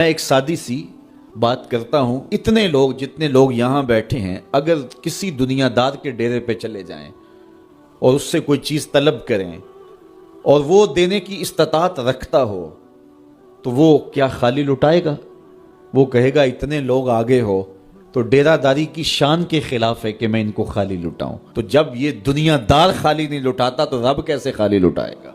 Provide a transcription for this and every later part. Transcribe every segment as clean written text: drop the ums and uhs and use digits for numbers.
میں ایک سادی سی بات کرتا ہوں، اتنے لوگ جتنے لوگ یہاں بیٹھے ہیں اگر کسی دنیا دار کے ڈیرے پہ چلے جائیں اور اس سے کوئی چیز طلب کریں اور وہ دینے کی استطاعت رکھتا ہو تو وہ کیا خالی لٹائے گا؟ وہ کہے گا اتنے لوگ آگے ہو تو ڈیرہ داری کی شان کے خلاف ہے کہ میں ان کو خالی لٹاؤں۔ تو جب یہ دنیا دار خالی نہیں لٹاتا تو رب کیسے خالی لٹائے گا؟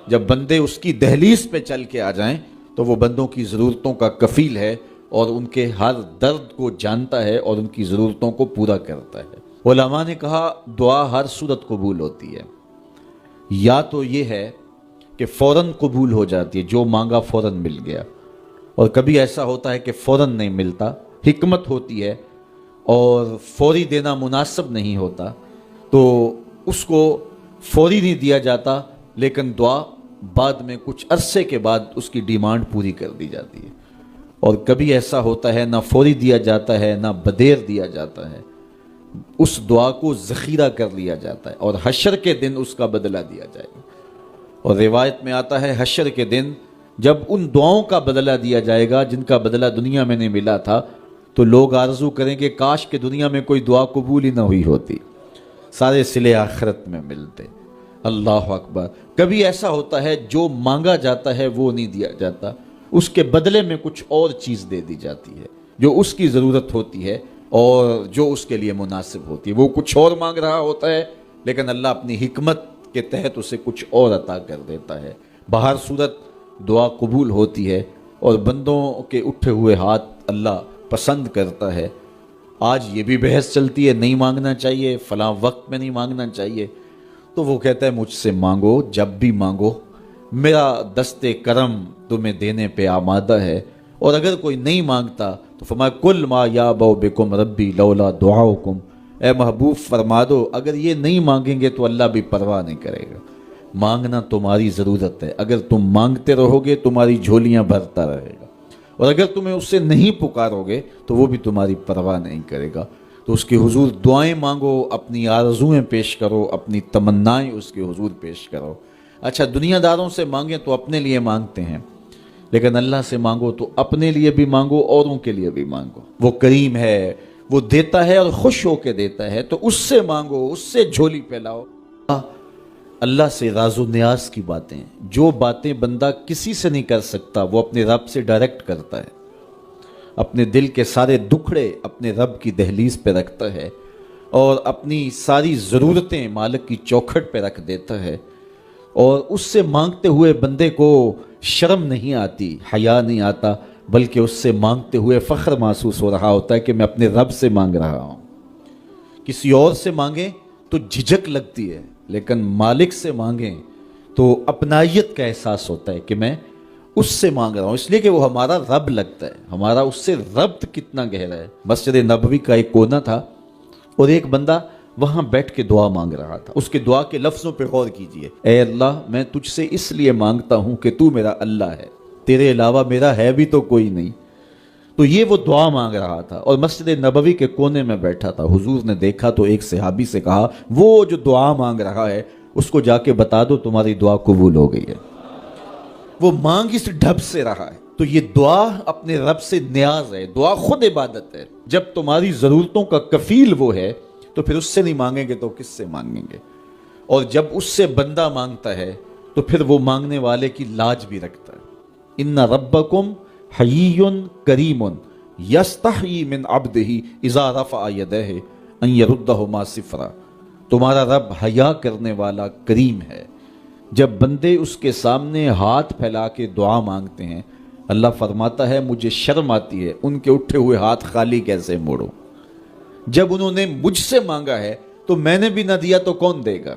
جب بندے اس کی دہلیز پہ چل کے آ جائیں تو وہ بندوں کی ضرورتوں کا کفیل ہے اور ان کے ہر درد کو جانتا ہے اور ان کی ضرورتوں کو پورا کرتا ہے۔ علماء نے کہا دعا ہر صورت قبول ہوتی ہے، یا تو یہ ہے کہ فوراً قبول ہو جاتی ہے، جو مانگا فوراً مل گیا، اور کبھی ایسا ہوتا ہے کہ فوراً نہیں ملتا، حکمت ہوتی ہے اور فوری دینا مناسب نہیں ہوتا تو اس کو فوری نہیں دیا جاتا، لیکن دعا بعد میں کچھ عرصے کے بعد اس کی ڈیمانڈ پوری کر دی جاتی ہے۔ اور کبھی ایسا ہوتا ہے نہ فوری دیا جاتا ہے نہ بدیر دیا جاتا ہے، اس دعا کو ذخیرہ کر لیا جاتا ہے اور حشر کے دن اس کا بدلہ دیا جائے گا۔ اور روایت میں آتا ہے حشر کے دن جب ان دعاؤں کا بدلہ دیا جائے گا جن کا بدلہ دنیا میں نہیں ملا تھا تو لوگ آرزو کریں کہ کاش کہ دنیا میں کوئی دعا قبول ہی نہ ہوئی ہوتی، سارے صلے آخرت میں ملتے۔ اللہ اکبر۔ کبھی ایسا ہوتا ہے جو مانگا جاتا ہے وہ نہیں دیا جاتا، اس کے بدلے میں کچھ اور چیز دے دی جاتی ہے جو اس کی ضرورت ہوتی ہے اور جو اس کے لیے مناسب ہوتی ہے۔ وہ کچھ اور مانگ رہا ہوتا ہے لیکن اللہ اپنی حکمت کے تحت اسے کچھ اور عطا کر دیتا ہے۔ بہر صورت دعا قبول ہوتی ہے اور بندوں کے اٹھے ہوئے ہاتھ اللہ پسند کرتا ہے۔ آج یہ بھی بحث چلتی ہے نہیں مانگنا چاہیے، فلاں وقت میں نہیں مانگنا چاہیے، تو وہ کہتا ہے مجھ سے مانگو جب بھی مانگو، میرا دست کرم تمہیں دینے پہ آمادہ ہے۔ اور اگر کوئی نہیں مانگتا تو فرمایا کل ما یابو بکم ربی لولا دعاؤکم، اے محبوب فرما دو اگر یہ نہیں مانگیں گے تو اللہ بھی پرواہ نہیں کرے گا۔ مانگنا تمہاری ضرورت ہے، اگر تم مانگتے رہو گے تمہاری جھولیاں بھرتا رہے گا، اور اگر تمہیں اس سے نہیں پکارو گے تو وہ بھی تمہاری پرواہ نہیں کرے گا۔ تو اس کے حضور دعائیں مانگو، اپنی آرزویں پیش کرو، اپنی تمنائیں اس کے حضور پیش کرو۔ اچھا دنیا داروں سے مانگیں تو اپنے لیے مانگتے ہیں، لیکن اللہ سے مانگو تو اپنے لیے بھی مانگو، اوروں کے لیے بھی مانگو۔ وہ کریم ہے، وہ دیتا ہے اور خوش ہو کے دیتا ہے، تو اس سے مانگو، اس سے جھولی پھیلاؤ۔ اللہ سے راز و نیاز کی باتیں، جو باتیں بندہ کسی سے نہیں کر سکتا وہ اپنے رب سے ڈائریکٹ کرتا ہے، اپنے دل کے سارے دکھڑے اپنے رب کی دہلیز پہ رکھتا ہے اور اپنی ساری ضرورتیں مالک کی چوکھٹ پہ رکھ دیتا ہے، اور اس سے مانگتے ہوئے بندے کو شرم نہیں آتی، حیا نہیں آتا، بلکہ اس سے مانگتے ہوئے فخر محسوس ہو رہا ہوتا ہے کہ میں اپنے رب سے مانگ رہا ہوں۔ کسی اور سے مانگیں تو جھجک لگتی ہے، لیکن مالک سے مانگیں تو اپنائیت کا احساس ہوتا ہے کہ میں اس سے مانگ رہا ہوں، اس لیے کہ وہ ہمارا رب لگتا ہے، ہمارا اس سے ربط کتنا گہرا ہے۔ مسجد نبوی کا ایک کونا تھا اور ایک بندہ وہاں بیٹھ کے دعا مانگ رہا تھا۔ اس کے دعا کے لفظوں پہ غور کیجئے، اے اللہ میں تجھ سے اس لیے مانگتا ہوں کہ تو میرا اللہ ہے، تیرے علاوہ میرا ہے بھی تو کوئی نہیں۔ تو یہ وہ دعا مانگ رہا تھا اور مسجد نبوی کے کونے میں بیٹھا تھا۔ حضور نے دیکھا تو ایک صحابی سے کہا وہ جو دعا مانگ رہا ہے اس کو جا کے بتا دو تمہاری دعا قبول ہو گئی ہے۔ وہ مانگ اس ڈھب سے رہا ہے۔ تو یہ دعا اپنے رب سے نیاز ہے، دعا خود عبادت ہے۔ جب تمہاری ضرورتوں کا کفیل وہ ہے تو پھر اس سے نہیں مانگیں گے تو کس سے مانگیں گے؟ اور جب اس سے بندہ مانگتا ہے تو پھر وہ مانگنے والے کی لاج بھی رکھتا ہے۔ ان ربکم حیی کریم یستحیی من عبدہ اذا رفع یدہ ان یردہما صفرا۔ تمہارا رب حیا کرنے والا کریم ہے، جب بندے اس کے سامنے ہاتھ پھیلا کے دعا مانگتے ہیں اللہ فرماتا ہے مجھے شرم آتی ہے ان کے اٹھے ہوئے ہاتھ خالی کیسے موڑوں۔ جب انہوں نے مجھ سے مانگا ہے تو میں نے بھی نہ دیا تو کون دے گا؟